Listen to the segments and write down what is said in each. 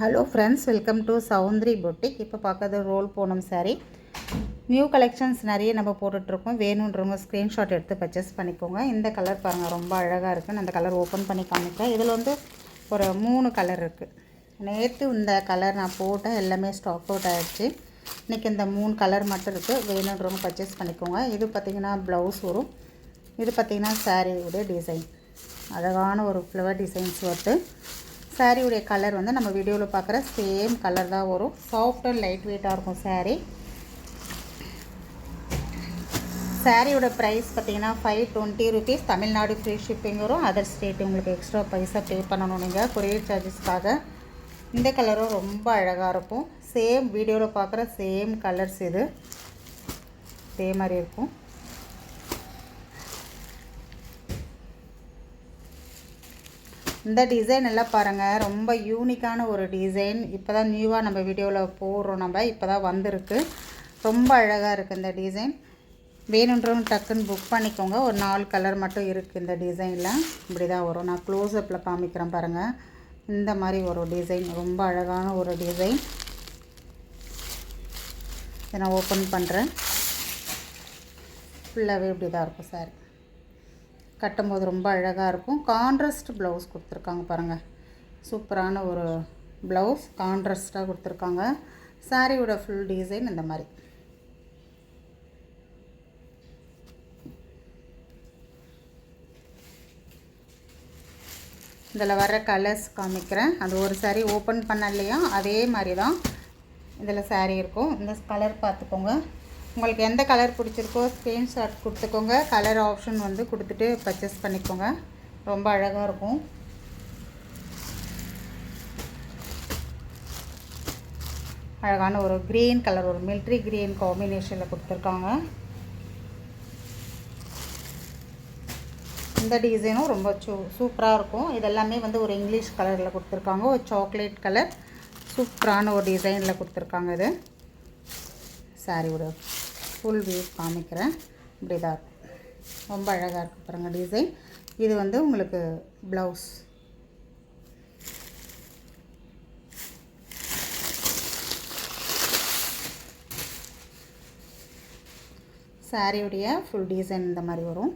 Hello friends, welcome to Soundari boutique. இப்போ பார்க்கறது roll Poonam sari. New collections நிறைய நம்ம போட்டுட்ருக்கோம். வேணுன்றவங்க ஸ்க்ரீன்ஷாட் எடுத்து பர்ச்சேஸ் பண்ணிக்கோங்க. இந்த கலர் பாருங்கள், ரொம்ப அழகாக இருக்குது. நான் அந்த கலர் ஓப்பன் பண்ணி காமிக்கிறேன். இதில் வந்து ஒரு 3 கலர் இருக்குது. நேற்று இந்த கலர் நான் போட்டேன், எல்லாமே ஸ்டாக் அவுட் ஆகிடுச்சு. இன்றைக்கி இந்த 3 கலர் மட்டும் இருக்குது. வேணுன்றவங்க பர்ச்சேஸ் பண்ணிக்கோங்க. இது பார்த்திங்கன்னா ப்ளவுஸ் வரும். இது பார்த்திங்கன்னா சாரீயோட டிசைன், அழகான ஒரு ஃப்ளவர் டிசைன்ஸ் வருது. சாரியுடைய கலர் வந்து நம்ம வீடியோவில் பார்க்குற சேம் கலர் தான் வரும். சாஃப்ட் அண்ட் லைட் வெயிட்டாக இருக்கும் சாரீ. சாரியோட ப்ரைஸ் பார்த்திங்கன்னா 520 ருபீஸ். தமிழ்நாடு ஃப்ரீ ஷிப்பிங் வரும். அதர் ஸ்டேட் உங்களுக்கு எக்ஸ்ட்ரா பைசா பே பண்ணணும் நீங்கள் கொரியர் சார்ஜஸ்க்காக. இந்த கலரும் ரொம்ப அழகாக இருக்கும். சேம் வீடியோவில் பார்க்குற சேம் கலர்ஸ் இது இதே மாதிரி இருக்கும். இந்த டிசைன் எல்லாம் பாருங்கள், ரொம்ப யூனிக்கான ஒரு டிசைன். இப்போ தான் நியூவாக நம்ம வீடியோவில் போடுறோம். நம்ம இப்போ தான் வந்திருக்கு. ரொம்ப அழகாக இருக்குது இந்த டிசைன். வேணுன்றவங்க டக்குன்னு புக் பண்ணிக்கோங்க. ஒரு 4 கலர் மட்டும் இருக்குது இந்த டிசைனில். இப்படி தான் வரும். நான் க்ளோஸ்அப்பில் காமிக்கிறேன் பாருங்கள். இந்த மாதிரி ஒரு டிசைன், ரொம்ப அழகான ஒரு டிசைன். இதை நான் ஓப்பன் பண்ணுறேன். ஃபுல்லாகவே இப்படி தான் இருக்கும் சார். கட்டும்போது ரொம்ப அழகாக இருக்கும். கான்ட்ராஸ்ட் ப்ளவுஸ் கொடுத்துருக்காங்க பாருங்கள். சூப்பரான ஒரு ப்ளவுஸ், கான்ட்ராஸ்ட்டாக கொடுத்துருக்காங்க. சாரியோட ஃபுல் டிசைன் இந்த மாதிரி. இதில் வர கலர்ஸ் காமிக்கிறேன். அது ஒரு சாரீ ஓப்பன் பண்ண இல்லையா, அதே மாதிரி தான் இதில் சாரீ இருக்கும். இந்த கலர் பார்த்துக்கோங்க. உங்களுக்கு எந்த கலர் பிடிச்சிருக்கோ ஸ்க்ரீன்ஷாட் கொடுத்துக்கோங்க. கலர் ஆப்ஷன் வந்து கொடுத்துட்டு பர்ச்சேஸ் பண்ணிக்கோங்க. ரொம்ப அழகாக இருக்கும். அழகான ஒரு க்ரீன் கலர், ஒரு மிலிட்ரி க்ரீன் காம்பினேஷனில் கொடுத்துருக்காங்க. இந்த டிசைனும் ரொம்ப சூப்பராக இருக்கும். இதெல்லாமே வந்து ஒரு இங்கிலீஷ் கலரில் கொடுத்துருக்காங்க. ஒரு சாக்லேட் கலர் சூப்பரான ஒரு டிசைனில் கொடுத்துருக்காங்க. இது சாரியோட ஃபுல் வியூ காமிக்கிறேன். இப்படி தான் இருக்கும். ரொம்ப அழகாக இருக்குது பாருங்கள் டிசைன். இது வந்து உங்களுக்கு ப்ளவுஸ். சாரியுடைய ஃபுல் டிசைன் இந்த மாதிரி வரும்.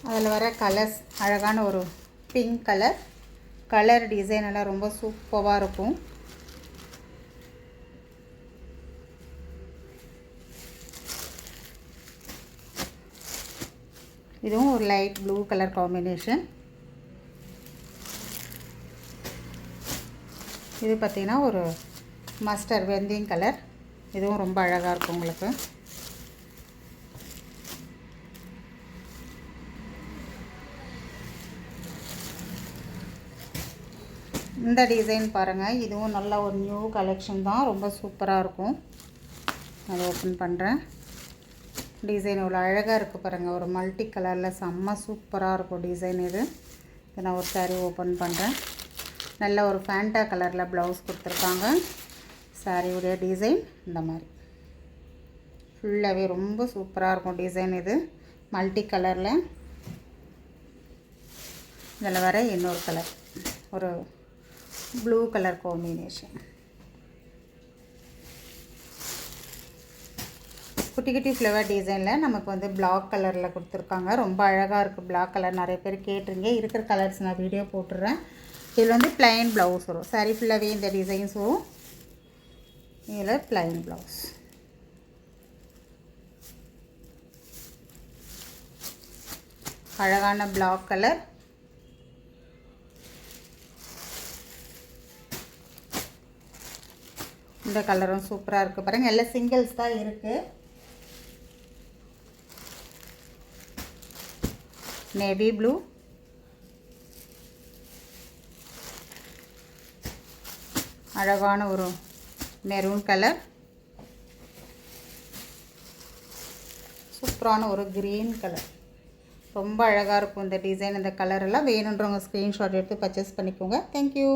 அதில் வர கலர்ஸ் அழகான ஒரு பிங்க் கலர் டிசைன் எல்லாம் ரொம்ப சூப்பராக இருக்கும். இதுவும் ஒரு லைட் ப்ளூ கலர் காம்பினேஷன். இது பார்த்திங்கன்னா ஒரு மஸ்டர்ட் வெந்தயம் கலர். இதுவும் ரொம்ப அழகாக இருக்கும் உங்களுக்கு. இந்த டிசைன் பாருங்கள். இதுவும் நல்ல ஒரு நியூ கலெக்ஷன் தான். ரொம்ப சூப்பராக இருக்கும். அதை ஓப்பன் பண்ணுறேன். டிசைன் இவ்வளோ அழகாக இருக்குது பாருங்கள். ஒரு மல்டி கலரில் செம்ம சூப்பராக இருக்கும் டிசைன் இது. இதை நான் ஒரு சாரீ ஓப்பன் பண்ணுறேன். நல்ல ஒரு ஃபேண்டா கலரில் ப்ளவுஸ் கொடுத்துருக்காங்க. சாரியுடைய டிசைன் இந்த மாதிரி ஃபுல்லாகவே ரொம்ப சூப்பராக இருக்கும் டிசைன். இது மல்டி கலரில். இதில் வர இன்னொரு கலர், ஒரு ப்ளூ கலர் காம்பினேஷன். குட்டி குட்டி ஃப்ளவர் டிசைனில் நமக்கு வந்து பிளாக் கலரில் கொடுத்துருக்காங்க. ரொம்ப அழகாக இருக்குது. பிளாக் கலர் நிறைய பேர் கேட்டுருங்க. இருக்கிற கலர்ஸ் நான் வீடியோ போட்டுடுறேன். இதில் வந்து ப்ளைன் ப்ளவுஸ் வரும். சாரி ஃபுல்லாகவே இந்த டிசைன்ஸ் வரும். இதில் ப்ளைன் ப்ளவுஸ். அழகான பிளாக் கலர். இந்த கலரும் சூப்பராக இருக்குது பாருங்கள். எல்லாம் சிங்கிள்ஸ் தான் இருக்குது. நேவி ப்ளூ, அழகான ஒரு மெரூன் கலர், சூப்பரான ஒரு க்ரீன் கலர். ரொம்ப அழகாக இருக்கும் இந்த டிசைன். இந்த கலர் எல்லாம் வேணுன்றவங்க ஸ்க்ரீன்ஷாட் எடுத்து பர்ச்சேஸ் பண்ணிக்கோங்க. தேங்க்யூ.